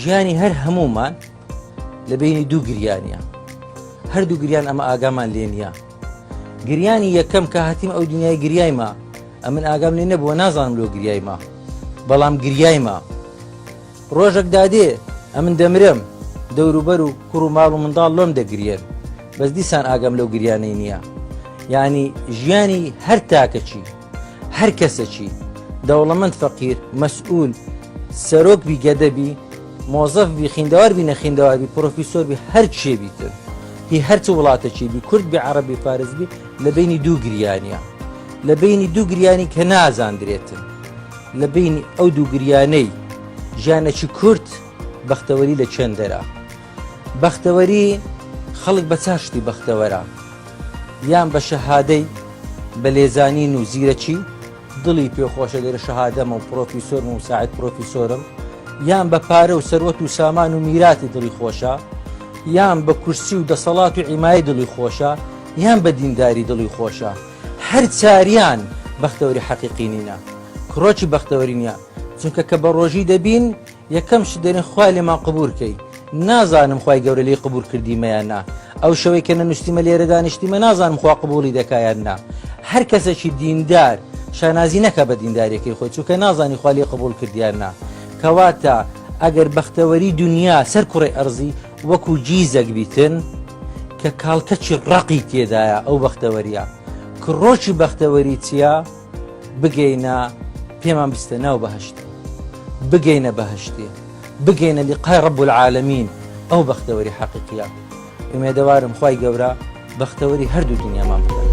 ژیانی هەر هەمومان لە بینی دوو گریانە، هەردوو گریان ئەمە ئاگامان لێ نییە. گریانی یەکەم کە هاتیم ئەو دنیای گریایمە، ئەمن ئاگام لێ نەبووە، نازانم لۆ گریایمە، بەڵام گریایمە. ڕۆژێک دادێ ئەمن دەمرم، دەوروبەر و کوڕ و ماڵ و منداڵ لۆم دەگرێن، بەس دیسان ئاگام لەو گریانەی نییە. یعنی ژیانی هەر تاکەچی، هەر کەسەچی، دەوڵەمەند فەقیر، مەسئول، سەرۆک بی گەدەبی، مۆزەف بی، خوێندەوار بی نەخوێندەوار بی، پرۆفیسۆر بی، هەر چێ بیتر، هی هەرچ وڵاتەچی بی، کورد بی، عەرەبی، فارس بی، لە بینی دوو گریانیە، لە بینی دوو گریانی کە نازاندرێتن. لە بینی ئەو دوو گریانەی ژیانێکی کورت بەختەوەری لە چەندەرە. بەختەوەری خەڵک بە چاشتی بەختەوەرە، یان بە شەهادەی، بە لێزانین و زیرەکی، دڵی پێخۆشە لێرە شەهادەمە و پرۆفیسۆرم و ساعد پرۆفیسۆرم، یان بە پارە و سەروەت و سامان و میراتی دڵی خۆشە، یان بە کورسی و دەسەڵات و عیمای دڵی خۆشە، یان بە دینداری دڵی خۆشە. هەر چاریان بەختەوەری حەقیقی نینە، کڕۆکی بەختەوەری نییە. چونکە کە بە ڕۆژی دەبین یەکەم ش دەرێن خوای لێمان قبولکەی، نازانم خوای گەورە لێی قبول کردیمەیان نا، ئەو شەوەی کە نەنووسیمە لێرە دانیشتیمە نازانم خوا قبوڵی دەکایان نا. هەر کەسێکی دیندار شانازی نەکە بە دیندارێکی خۆی، چونکە نازانی خوا لێی قبول کردیان نا. کەواتە ئەگەر بەختەوەری دنیا سەر کوڕی ئەرزی وەکو جیزەک بیتن کە کاڵکەچی ڕقی تێدایە، ئەو بەختەوەریە. کڕۆکی بەختەوەری چییە؟ بگەینە پێمان بستە ناو بەهەشتی، بگەینە بەهەشتی، بگەینە لیقای ڕەب العالەمین، ئەو بەختەوەری حەقیقیە. ئومێدەوارم خوای گەورە بەختەوەری هەردوو دنیامان بدات.